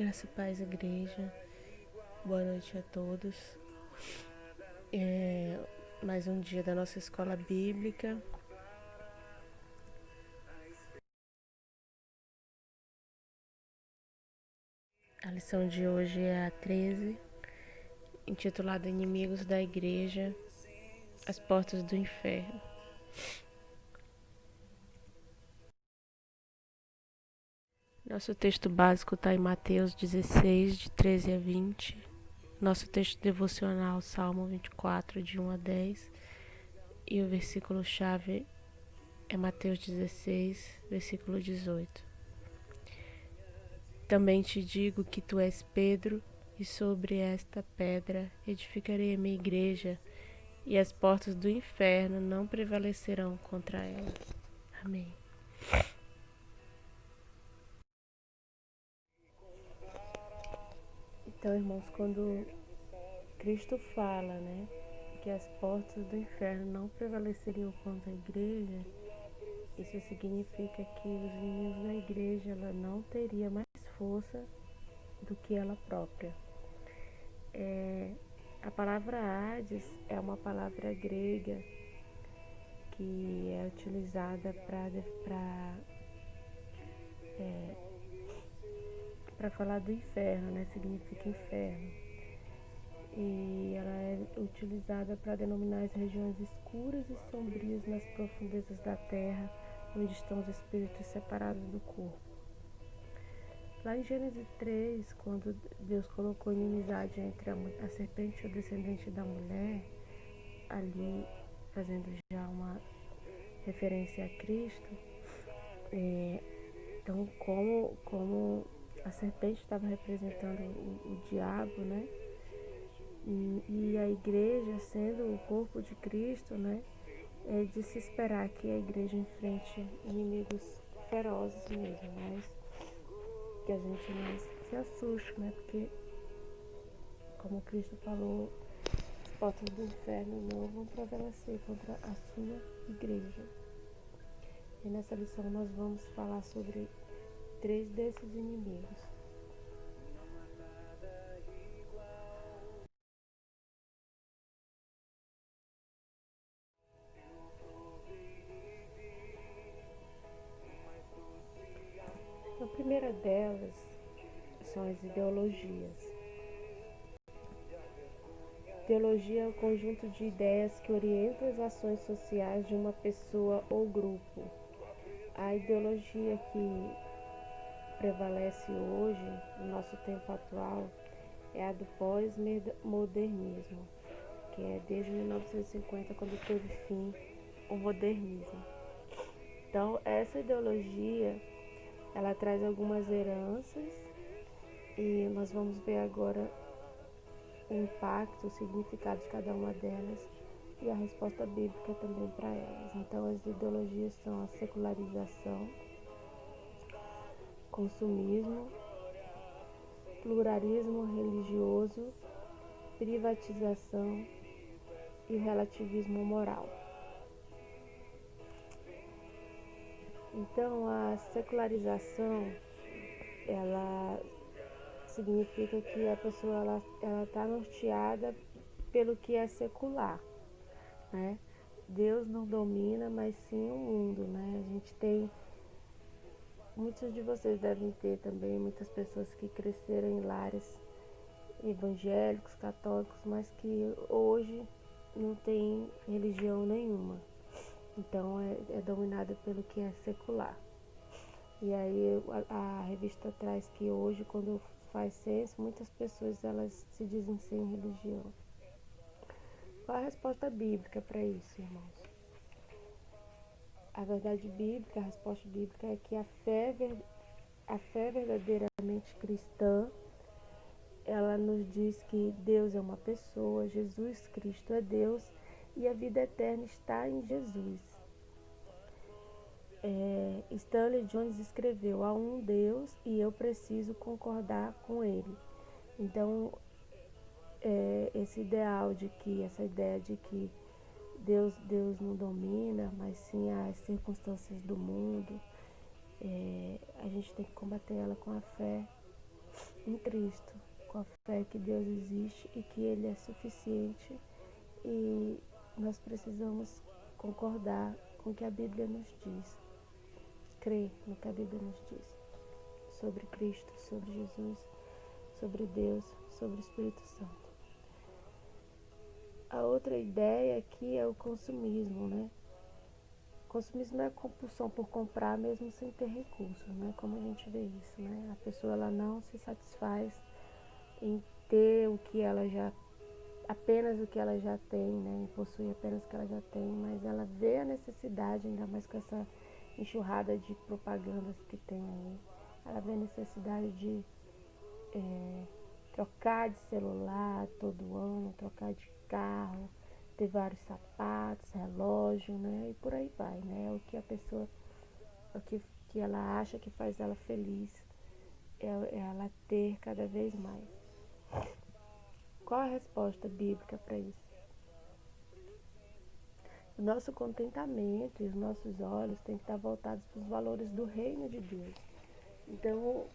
Graça e paz, igreja. Boa noite a todos. Mais um dia da nossa escola bíblica. A lição de hoje é a 13, intitulada Inimigos da Igreja, as portas do inferno. Nosso texto básico está em Mateus 16, de 13 a 20. Nosso texto devocional, Salmo 24, de 1 a 10. E o versículo-chave é Mateus 16, versículo 18. Também te digo que tu és Pedro, e sobre esta pedra edificarei a minha igreja, e as portas do inferno não prevalecerão contra ela. Amém. Então, irmãos, quando Cristo fala, que as portas do inferno não prevaleceriam contra a igreja, isso significa que os inimigos da igreja ela não teria mais força do que ela própria. A palavra Hades é uma palavra grega que é utilizada para falar do inferno, significa inferno. E ela é utilizada para denominar as regiões escuras e sombrias nas profundezas da terra, onde estão os espíritos separados do corpo. Lá em Gênesis 3, quando Deus colocou inimizade entre a serpente e o descendente da mulher, ali fazendo já uma referência a Cristo, então como a serpente estava representando o diabo, e a igreja sendo o corpo de Cristo, é de se esperar que a igreja enfrente inimigos ferozes mesmo, mas que a gente não se assuste, porque como Cristo falou, as portas do inferno não vão prevalecer contra a sua igreja. E nessa lição nós vamos falar sobre 3 desses inimigos. A primeira delas são as ideologias. Ideologia é o conjunto de ideias que orientam as ações sociais de uma pessoa ou grupo. A ideologia que prevalece hoje, no nosso tempo atual, é a do pós-modernismo, que é desde 1950, quando teve fim o modernismo. Então, essa ideologia, ela traz algumas heranças e nós vamos ver agora o impacto, o significado de cada uma delas e a resposta bíblica também para elas. Então, as ideologias são a secularização, consumismo, pluralismo religioso, privatização e relativismo moral. Então, a secularização, ela significa que a pessoa ela está norteada pelo que é secular, Deus não domina, mas sim o mundo, A gente tem, muitos de vocês devem ter também, muitas pessoas que cresceram em lares evangélicos, católicos, mas que hoje não tem religião nenhuma. Então é dominada pelo que é secular. E aí a revista traz que hoje, quando faz censo, muitas pessoas elas se dizem sem religião. Qual a resposta bíblica para isso, irmãos? A verdade bíblica, a resposta bíblica é que a fé verdadeiramente cristã, ela nos diz que Deus é uma pessoa, Jesus Cristo é Deus e a vida eterna está em Jesus. Stanley Jones escreveu: há um Deus e eu preciso concordar com ele. Então, essa ideia de que Deus não domina, mas sim as circunstâncias do mundo, a gente tem que combater ela com a fé em Cristo, com a fé que Deus existe e que Ele é suficiente, e nós precisamos concordar com o que a Bíblia nos diz, crer no que a Bíblia nos diz sobre Cristo, sobre Jesus, sobre Deus, sobre o Espírito Santo. A outra ideia aqui é o consumismo, né? Consumismo é a compulsão por comprar mesmo sem ter recursos, né? Como a gente vê isso, né? A pessoa ela não se satisfaz em ter o que ela já, apenas o que ela já tem, né? Em possuir apenas o que ela já tem, mas ela vê a necessidade, ainda mais com essa enxurrada de propagandas que tem aí. Ela vê a necessidade de trocar de celular todo ano, trocar de carro, ter vários sapatos, relógio, né? E por aí vai, né? É o que a pessoa, que ela acha que faz ela feliz, é ela ter cada vez mais. Qual a resposta bíblica para isso? O nosso contentamento e os nossos olhos têm que estar voltados para os valores do reino de Deus. Então,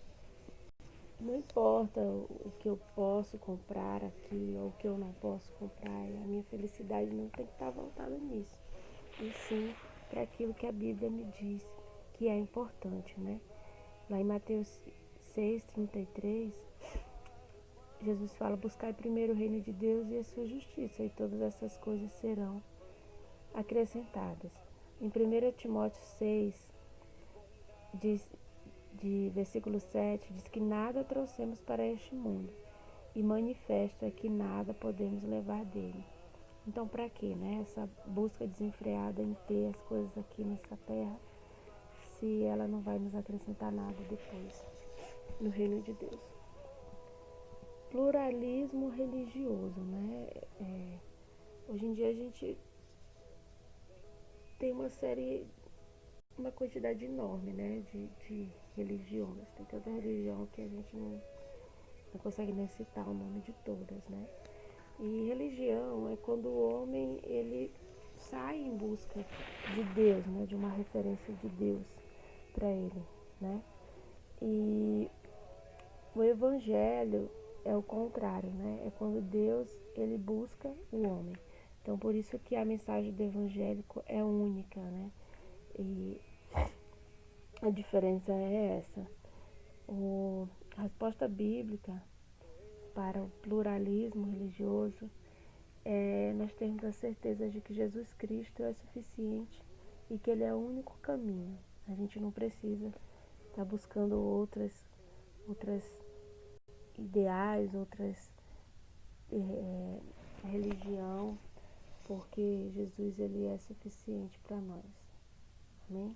não importa o que eu posso comprar aqui ou o que eu não posso comprar, a minha felicidade não tem que estar voltada nisso, e sim para aquilo que a Bíblia me diz que é importante, né? Lá em Mateus 6,33, Jesus fala: buscai primeiro o reino de Deus e a sua justiça, e todas essas coisas serão acrescentadas. Em 1 Timóteo 6, de versículo 7, diz que nada trouxemos para este mundo, e manifesto é que nada podemos levar dele. Então, para quê, né? Essa busca desenfreada em ter as coisas aqui nessa terra, se ela não vai nos acrescentar nada depois no reino de Deus. Pluralismo religioso, né? Hoje em dia a gente tem uma quantidade enorme, né, de religiões. Tem tanta religião que a gente não consegue nem citar o nome de todas, né? E religião é quando o homem ele sai em busca de Deus, né, de uma referência de Deus para ele, né? E o evangelho é o contrário, né? É quando Deus ele busca o homem. Então por isso que a mensagem do evangélico é única, né? E a diferença é essa. A resposta bíblica para o pluralismo religioso é nós termos a certeza de que Jesus Cristo é suficiente e que Ele é o único caminho. A gente não precisa estar buscando outras ideais, outras religião, porque Jesus ele é suficiente para nós. Amém?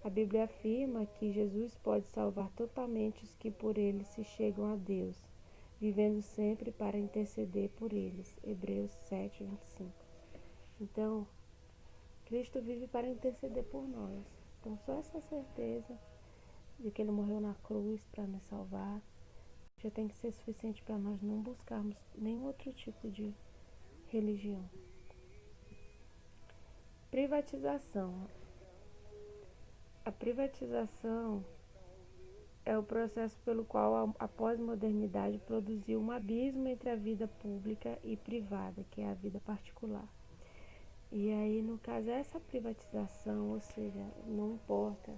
A Bíblia afirma que Jesus pode salvar totalmente os que por ele se chegam a Deus, vivendo sempre para interceder por eles. Hebreus 7:25. Então, Cristo vive para interceder por nós. Então, só essa certeza de que Ele morreu na cruz para nos salvar já tem que ser suficiente para nós não buscarmos nenhum outro tipo de religião. Privatização. A privatização é o processo pelo qual a pós-modernidade produziu um abismo entre a vida pública e privada, que é a vida particular. E aí, no caso, essa privatização, ou seja, não importa,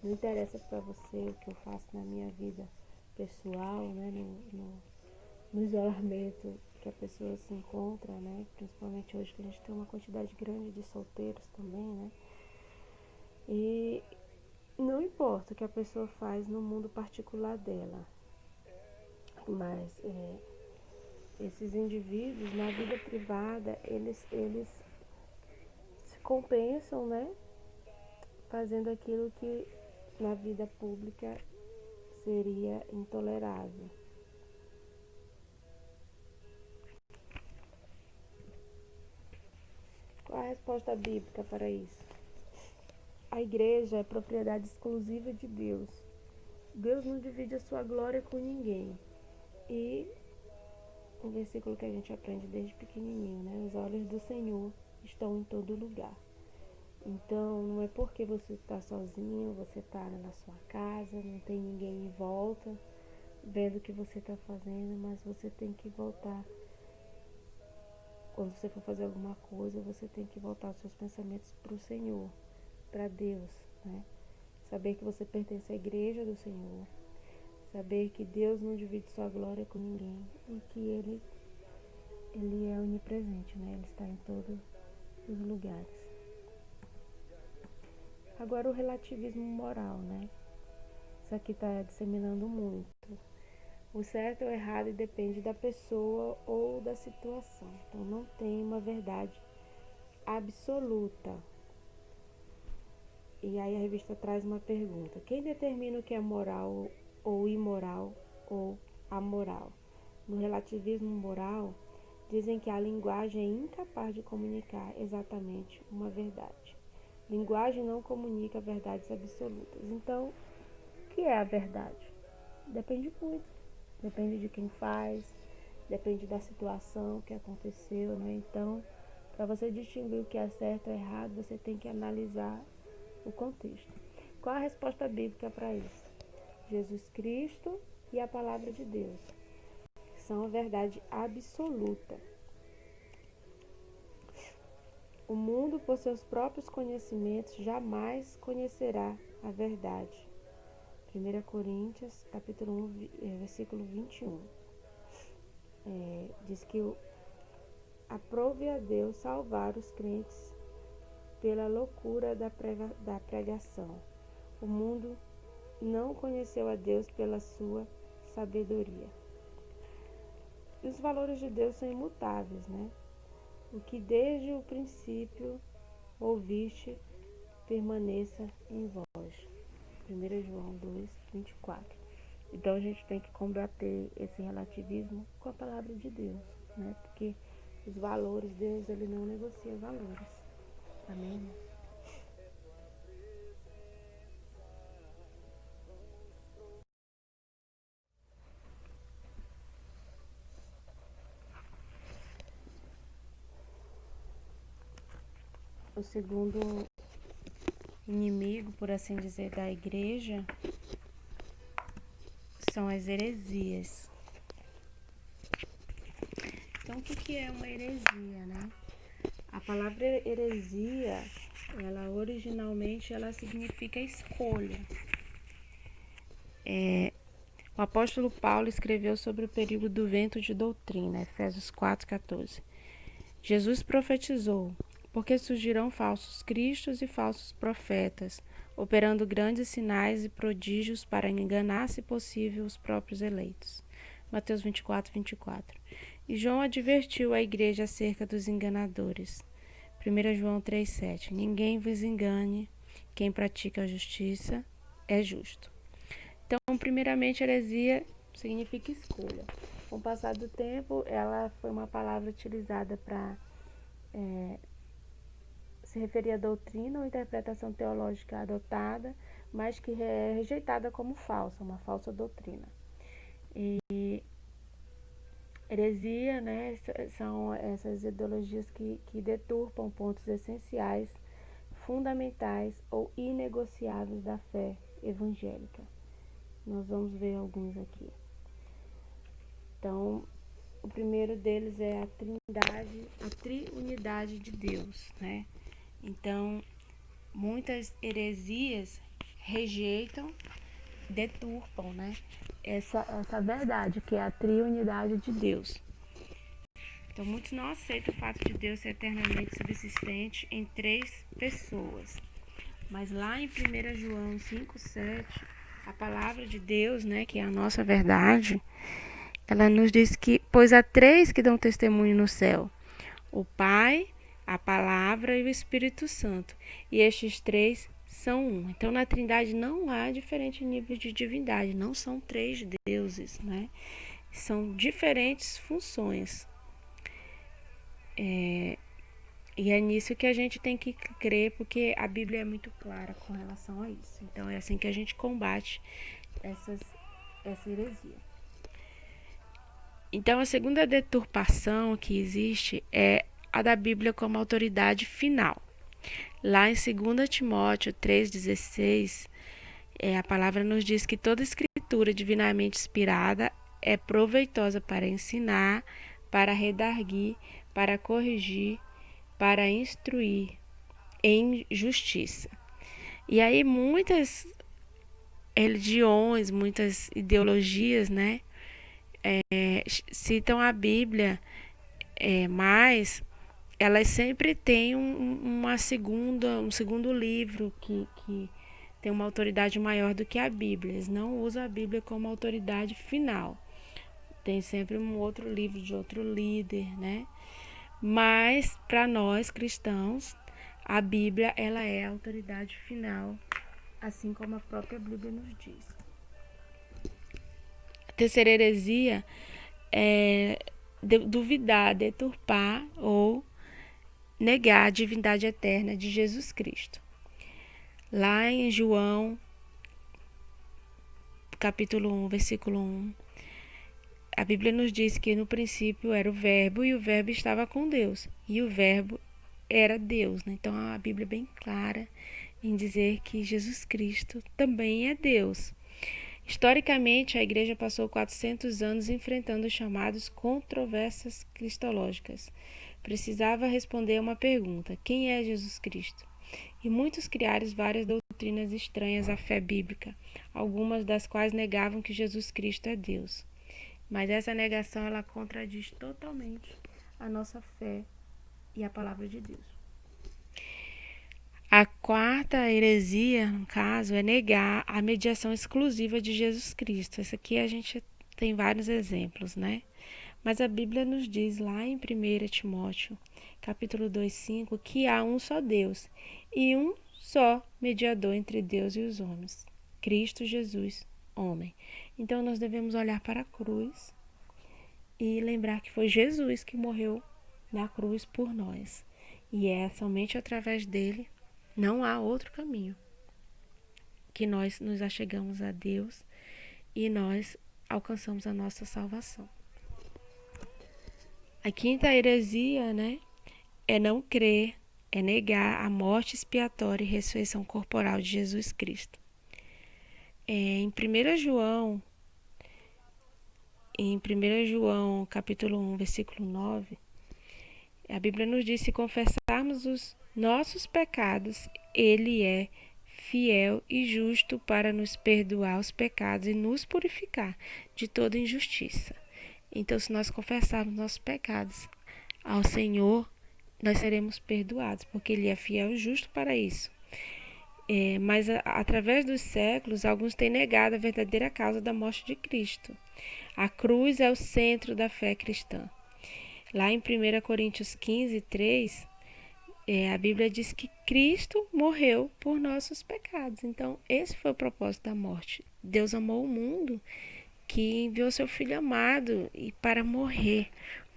não interessa para você o que eu faço na minha vida pessoal, né, no isolamento que a pessoa se encontra, né, principalmente hoje que a gente tem uma quantidade grande de solteiros também, né, e não importa o que a pessoa faz no mundo particular dela, mas esses indivíduos na vida privada, eles se compensam, né, fazendo aquilo que na vida pública seria intolerável. Qual a resposta bíblica para isso? A igreja é propriedade exclusiva de Deus. Deus não divide a sua glória com ninguém. E um versículo que a gente aprende desde pequenininho, né? Os olhos do Senhor estão em todo lugar. Então, não é porque você está sozinho, você está na sua casa, não tem ninguém em volta vendo o que você está fazendo, mas você tem que voltar. Quando você for fazer alguma coisa, você tem que voltar os seus pensamentos para o Senhor, para Deus, né? Saber que você pertence à igreja do Senhor, saber que Deus não divide sua glória com ninguém e que Ele é onipresente, né? Ele está em todos os lugares. Agora o relativismo moral, né? Isso aqui está disseminando muito. O certo ou errado depende da pessoa ou da situação. Então não tem uma verdade absoluta. E aí a revista traz uma pergunta: quem determina o que é moral ou imoral ou amoral? No relativismo moral, dizem que a linguagem é incapaz de comunicar exatamente uma verdade. Linguagem não comunica verdades absolutas. Então, o que é a verdade? Depende muito. Depende de quem faz, depende da situação que aconteceu, né? Então, para você distinguir o que é certo ou errado, você tem que analisar o contexto. Qual a resposta bíblica para isso? Jesus Cristo e a palavra de Deus são a verdade absoluta. O mundo, por seus próprios conhecimentos, jamais conhecerá a verdade. 1 Coríntios, capítulo 1, versículo 21. Diz que aprove a Deus salvar os crentes pela loucura da pregação. O mundo não conheceu a Deus pela sua sabedoria. E os valores de Deus são imutáveis, né? O que desde o princípio ouviste, permaneça em vós. 1 João 2, 24. Então a gente tem que combater esse relativismo com a palavra de Deus, né? Porque os valores, Deus, ele não negocia valores. Amém? O segundo inimigo, por assim dizer, da igreja são as heresias. Então, o que é uma heresia, né? A palavra heresia, ela originalmente significa escolha. O apóstolo Paulo escreveu sobre o perigo do vento de doutrina, Efésios 4,14. Jesus profetizou: porque surgirão falsos cristos e falsos profetas, operando grandes sinais e prodígios para enganar, se possível, os próprios eleitos. Mateus 24, 24. E João advertiu a igreja acerca dos enganadores. 1 João 3,7. Ninguém vos engane, quem pratica a justiça é justo. Então, primeiramente, heresia significa escolha. Com o passar do tempo, ela foi uma palavra utilizada para se referir à doutrina ou interpretação teológica adotada, mas que é rejeitada como falsa, uma falsa doutrina. E heresia, né, são essas ideologias que deturpam pontos essenciais, fundamentais ou inegociáveis da fé evangélica. Nós vamos ver alguns aqui. Então, o primeiro deles é a trindade, a triunidade de Deus, né? Então, muitas heresias rejeitam, deturpam, né? Essa verdade, que é a triunidade de Deus. Então, muitos não aceitam o fato de Deus ser eternamente subsistente em 3 pessoas. Mas lá em 1 João 5,7, a palavra de Deus, né, que é a nossa verdade, ela nos diz que, pois há 3 que dão testemunho no céu: o Pai, a Palavra e o Espírito Santo. E estes 3 são um. Então, na Trindade não há diferentes níveis de divindade, não são 3 deuses, né? São diferentes funções. E é nisso que a gente tem que crer, porque a Bíblia é muito clara com relação a isso. Então, é assim que a gente combate essa heresia. Então, a segunda deturpação que existe é a da Bíblia como autoridade final. Lá em 2 Timóteo 3,16, a palavra nos diz que toda escritura divinamente inspirada é proveitosa para ensinar, para redarguir, para corrigir, para instruir em justiça. E aí muitas religiões, muitas ideologias, né, citam a Bíblia, mas elas sempre têm um segundo livro que tem uma autoridade maior do que a Bíblia. Eles não usam a Bíblia como autoridade final. Tem sempre um outro livro de outro líder, né? Mas para nós cristãos, a Bíblia ela é a autoridade final, assim como a própria Bíblia nos diz. A terceira heresia é duvidar, deturpar ou negar a divindade eterna de Jesus Cristo. Lá em João, capítulo 1, versículo 1, a Bíblia nos diz que no princípio era o Verbo e o Verbo estava com Deus. E o Verbo era Deus, né? Então a Bíblia é bem clara em dizer que Jesus Cristo também é Deus. Historicamente, a igreja passou 400 anos enfrentando os chamados controvérsias cristológicas. Precisava responder a uma pergunta: quem é Jesus Cristo? E muitos criaram várias doutrinas estranhas à fé bíblica, algumas das quais negavam que Jesus Cristo é Deus. Mas essa negação ela contradiz totalmente a nossa fé e a palavra de Deus. A quarta heresia, no caso, é negar a mediação exclusiva de Jesus Cristo. Essa aqui a gente tem vários exemplos, né? Mas a Bíblia nos diz lá em 1 Timóteo, capítulo 2,5, que há um só Deus e um só mediador entre Deus e os homens, Cristo Jesus, homem. Então nós devemos olhar para a cruz e lembrar que foi Jesus que morreu na cruz por nós. E é somente através dele, não há outro caminho, que nós nos achegamos a Deus e nós alcançamos a nossa salvação. A quinta heresia, né, é não crer, é negar a morte expiatória e ressurreição corporal de Jesus Cristo. Em 1 João, capítulo 1, versículo 9, a Bíblia nos diz: se confessarmos os nossos pecados, Ele é fiel e justo para nos perdoar os pecados e nos purificar de toda injustiça. Então, se nós confessarmos nossos pecados ao Senhor, nós seremos perdoados, porque Ele é fiel e justo para isso. Mas através dos séculos, alguns têm negado a verdadeira causa da morte de Cristo. A cruz é o centro da fé cristã. Lá em 1 Coríntios 15, 3, a Bíblia diz que Cristo morreu por nossos pecados. Então, esse foi o propósito da morte. Deus amou o mundo, que enviou seu Filho amado e para morrer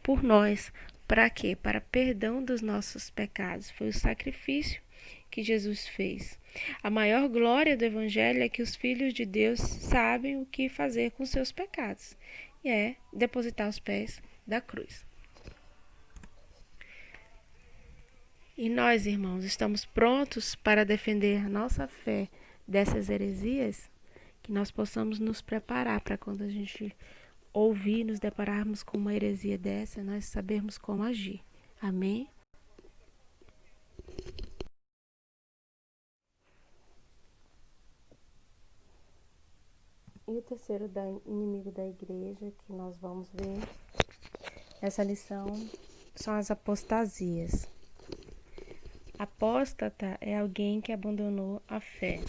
por nós. Para quê? Para perdão dos nossos pecados. Foi o sacrifício que Jesus fez. A maior glória do Evangelho é que os filhos de Deus sabem o que fazer com seus pecados. E é depositar aos pés da cruz. E nós, irmãos, estamos prontos para defender a nossa fé dessas heresias? Que nós possamos nos preparar para quando a gente ouvir, nos depararmos com uma heresia dessa, nós sabermos como agir. Amém? E o terceiro inimigo da igreja que nós vamos ver nessa lição são as apostasias. Apóstata é alguém que abandonou a fé.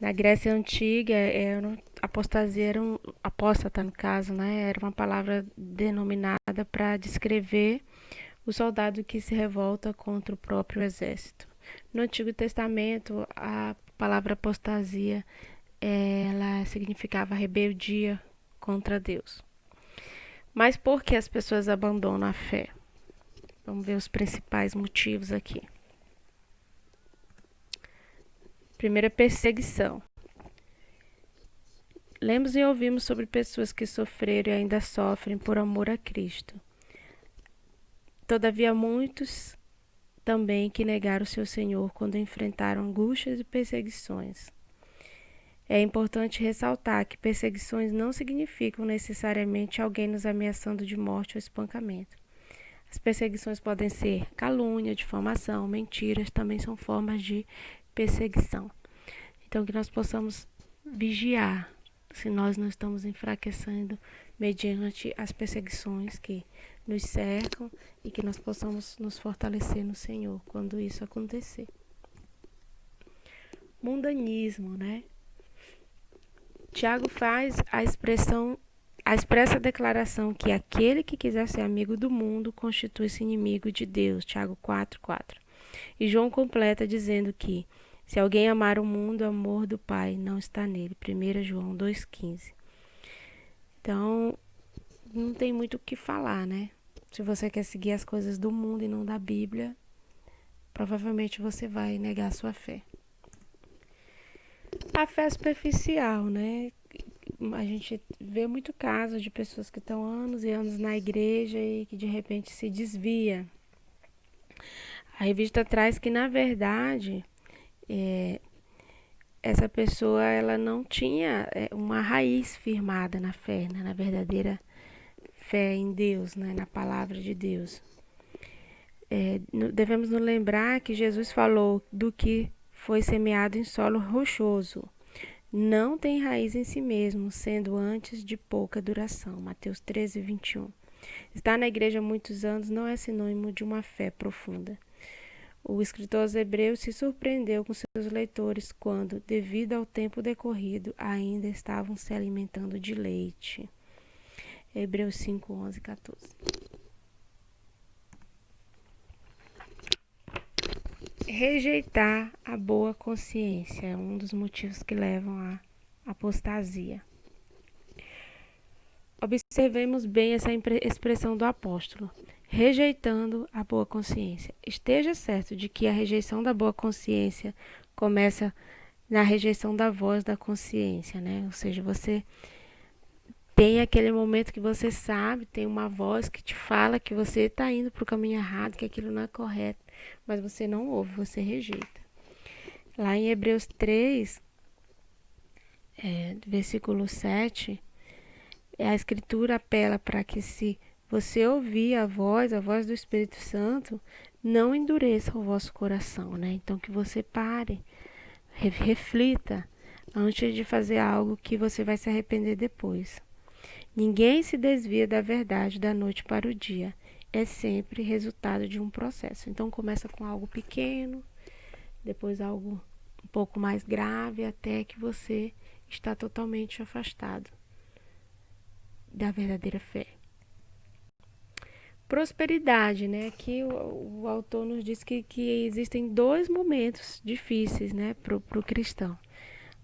Na Grécia Antiga, apostasia apóstata no caso, né? Era uma palavra denominada para descrever o soldado que se revolta contra o próprio exército. No Antigo Testamento, a palavra apostasia ela significava rebeldia contra Deus. Mas por que as pessoas abandonam a fé? Vamos ver os principais motivos aqui. Primeira, perseguição. Lemos e ouvimos sobre pessoas que sofreram e ainda sofrem por amor a Cristo. Todavia, muitos também que negaram o seu Senhor quando enfrentaram angústias e perseguições. É importante ressaltar que perseguições não significam necessariamente alguém nos ameaçando de morte ou espancamento. As perseguições podem ser calúnia, difamação, mentiras, também são formas de perseguição. Então, que nós possamos vigiar se nós não estamos enfraquecendo mediante as perseguições que nos cercam e que nós possamos nos fortalecer no Senhor quando isso acontecer. Mundanismo, né? Tiago faz a expressa declaração que aquele que quiser ser amigo do mundo constitui-se inimigo de Deus, Tiago 4:4. E João completa dizendo que se alguém amar o mundo, o amor do Pai não está nele, 1 João 2,15. Então, não tem muito o que falar, né? Se você quer seguir as coisas do mundo e não da Bíblia, provavelmente você vai negar a sua fé. A fé superficial, né? A gente vê muito caso de pessoas que estão anos e anos na igreja e que de repente se desvia. A revista traz que, na verdade, essa pessoa ela não tinha uma raiz firmada na fé, né? Na verdadeira fé em Deus, né? Na palavra de Deus. Devemos nos lembrar que Jesus falou do que foi semeado em solo rochoso. Não tem raiz em si mesmo, sendo antes de pouca duração. Mateus 13:21. Estar na igreja há muitos anos não é sinônimo de uma fé profunda. O escritor aos Hebreus se surpreendeu com seus leitores quando, devido ao tempo decorrido, ainda estavam se alimentando de leite. Hebreus 5:11-14. Rejeitar a boa consciência é um dos motivos que levam à apostasia. Observemos bem essa expressão do apóstolo, rejeitando a boa consciência. Esteja certo de que a rejeição da boa consciência começa na rejeição da voz da consciência, né? Ou seja, você tem aquele momento que você sabe, tem uma voz que te fala que você está indo para o caminho errado, que aquilo não é correto, mas você não ouve, você rejeita. Lá em Hebreus 3, versículo 7, a Escritura apela para que, se você ouvir a voz do Espírito Santo, não endureça o vosso coração, né? Então, que você pare, reflita antes de fazer algo que você vai se arrepender depois. Ninguém se desvia da verdade da noite para o dia. É sempre resultado de um processo. Então, começa com algo pequeno, depois algo um pouco mais grave, até que você está totalmente afastado da verdadeira fé. Prosperidade, né? Aqui o autor nos diz que existem dois momentos difíceis, né, para o cristão.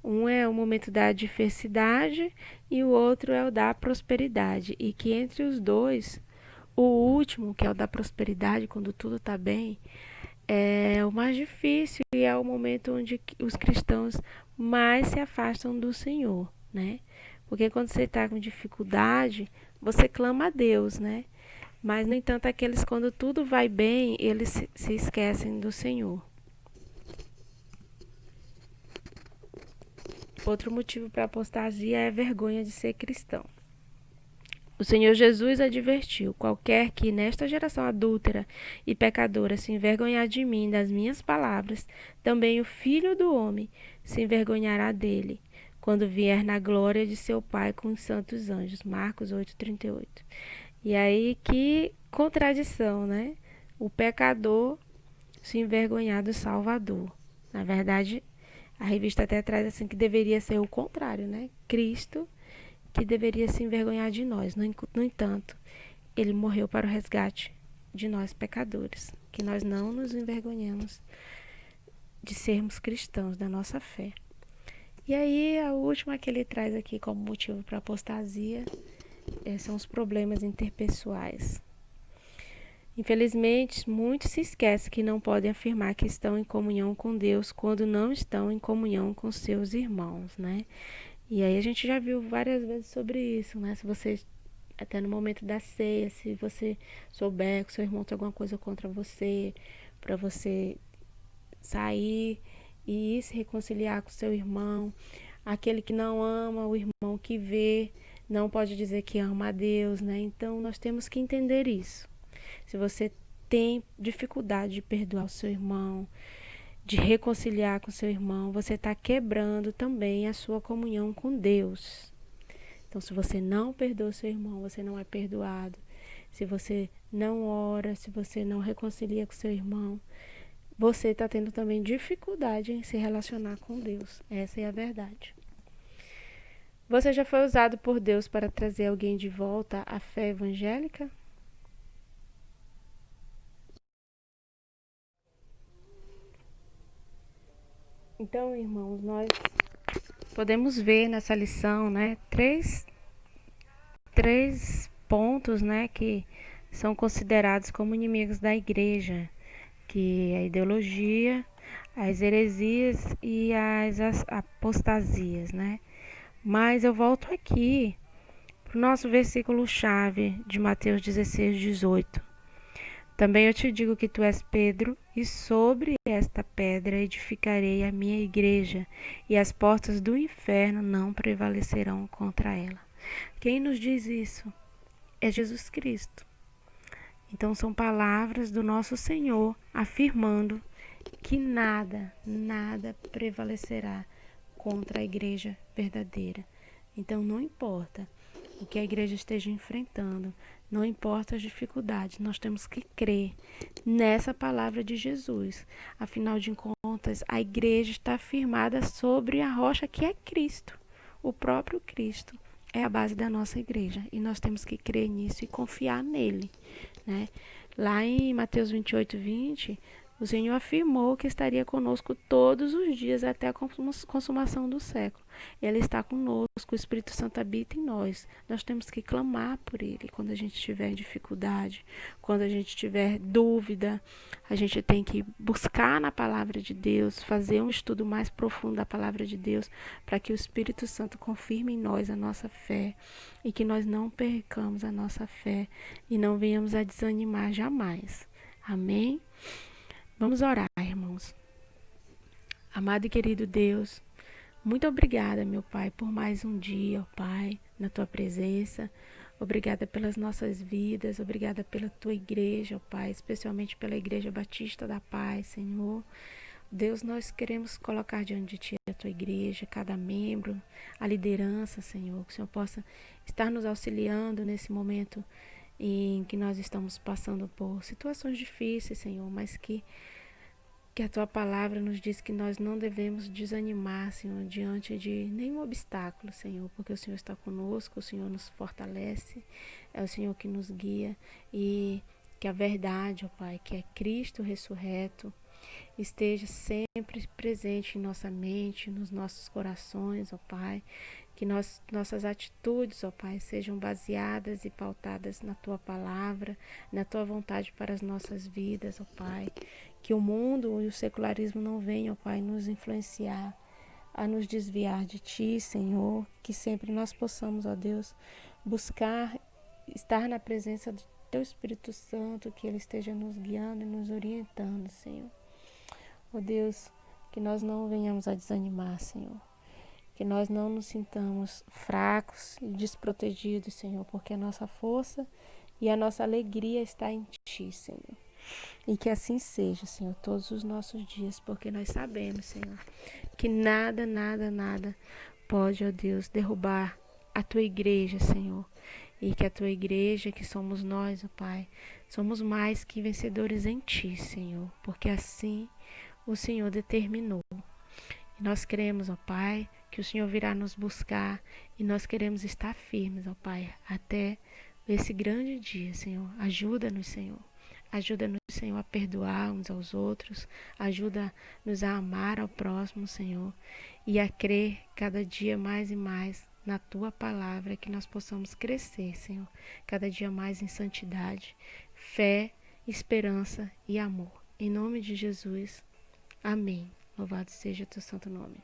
Um é o momento da adversidade e o outro é o da prosperidade. E que entre os dois, o último, que é o da prosperidade, quando tudo está bem, é o mais difícil e é o momento onde os cristãos mais se afastam do Senhor, né? Porque quando você está com dificuldade, você clama a Deus, né? Mas, no entanto, aqueles, quando tudo vai bem, eles se esquecem do Senhor. Outro motivo para a apostasia é a vergonha de ser cristão. O Senhor Jesus advertiu: qualquer que nesta geração adúltera e pecadora se envergonhar de mim, das minhas palavras, também o Filho do Homem se envergonhará dele, quando vier na glória de seu Pai com os santos anjos. Marcos 8:38. E aí, que contradição, né? O pecador se envergonhar do Salvador. Na verdade, a revista até traz assim que deveria ser o contrário, né? Cristo que deveria se envergonhar de nós. No entanto, ele morreu para o resgate de nós pecadores, que nós não nos envergonhemos de sermos cristãos, da nossa fé. E aí, a última que ele traz aqui como motivo para a apostasia são os problemas interpessoais. Infelizmente, muitos se esquecem que não podem afirmar que estão em comunhão com Deus quando não estão em comunhão com seus irmãos, né? E aí a gente já viu várias vezes sobre isso, né? Se você, até no momento da ceia, se você souber que seu irmão tem alguma coisa contra você, para você sair e ir se reconciliar com seu irmão. Aquele que não ama, o irmão que vê, não pode dizer que ama a Deus, né? Então nós temos que entender isso. Se você tem dificuldade de perdoar o seu irmão, de reconciliar com seu irmão, você está quebrando também a sua comunhão com Deus. Então, se você não perdoa o seu irmão, você não é perdoado. Se você não ora, se você não reconcilia com seu irmão, você está tendo também dificuldade em se relacionar com Deus. Essa é a verdade. Você já foi usado por Deus para trazer alguém de volta à fé evangélica? Então, irmãos, nós podemos ver nessa lição, né, três pontos, né, que são considerados como inimigos da igreja, que é a ideologia, as heresias e as apostasias, né? Mas eu volto aqui para o nosso versículo-chave de Mateus 16:18. Também eu te digo que tu és Pedro, e sobre esta pedra edificarei a minha igreja, e as portas do inferno não prevalecerão contra ela. Quem nos diz isso? É Jesus Cristo. Então são palavras do nosso Senhor afirmando que nada prevalecerá contra a igreja verdadeira. Então não importa o que a igreja esteja enfrentando, não importa as dificuldades, nós temos que crer nessa palavra de Jesus. Afinal de contas, a igreja está firmada sobre a rocha que é Cristo. O próprio Cristo é a base da nossa igreja e nós temos que crer nisso e confiar nele, né? Lá em Mateus 28:20, o Senhor afirmou que estaria conosco todos os dias até a consumação do século. Ele está conosco, o Espírito Santo habita em nós. Nós temos que clamar por Ele quando a gente tiver dificuldade, quando a gente tiver dúvida. A gente tem que buscar na palavra de Deus, fazer um estudo mais profundo da palavra de Deus, para que o Espírito Santo confirme em nós a nossa fé e que nós não percamos a nossa fé e não venhamos a desanimar jamais. Amém? Vamos orar, irmãos. Amado e querido Deus, muito obrigada, meu Pai, por mais um dia, ó Pai, na Tua presença. Obrigada pelas nossas vidas, obrigada pela Tua igreja, ó Pai, especialmente pela Igreja Batista da Paz, Senhor. Deus, nós queremos colocar diante de Ti a Tua igreja, cada membro, a liderança, Senhor, que o Senhor possa estar nos auxiliando nesse momento em que nós estamos passando por situações difíceis, Senhor, mas que a Tua palavra nos diz que nós não devemos desanimar, Senhor, diante de nenhum obstáculo, Senhor, porque o Senhor está conosco, o Senhor nos fortalece, é o Senhor que nos guia e que a verdade, ó Pai, que é Cristo ressurreto, esteja sempre presente em nossa mente, nos nossos corações, ó Pai, que nossas atitudes, ó Pai, sejam baseadas e pautadas na Tua palavra, na Tua vontade para as nossas vidas, ó Pai. Que o mundo e o secularismo não venham, ó Pai, nos influenciar, a nos desviar de Ti, Senhor. Que sempre nós possamos, ó Deus, buscar estar na presença do Teu Espírito Santo, que Ele esteja nos guiando e nos orientando, Senhor. Ó Deus, que nós não venhamos a desanimar, Senhor. Que nós não nos sintamos fracos e desprotegidos, Senhor, porque a nossa força e a nossa alegria está em Ti, Senhor. E que assim seja, Senhor, todos os nossos dias, porque nós sabemos, Senhor, que nada pode, ó Deus, derrubar a Tua igreja, Senhor. E que a Tua igreja, que somos nós, ó Pai, somos mais que vencedores em Ti, Senhor, porque assim o Senhor determinou. E nós cremos, ó Pai, que o Senhor virá nos buscar e nós queremos estar firmes, ó Pai, até esse grande dia, Senhor. Ajuda-nos, Senhor. Ajuda-nos, Senhor, a perdoar uns aos outros. Ajuda-nos a amar ao próximo, Senhor. E a crer cada dia mais e mais na Tua palavra, que nós possamos crescer, Senhor. Cada dia mais em santidade, fé, esperança e amor. Em nome de Jesus. Amém. Louvado seja o Teu santo nome.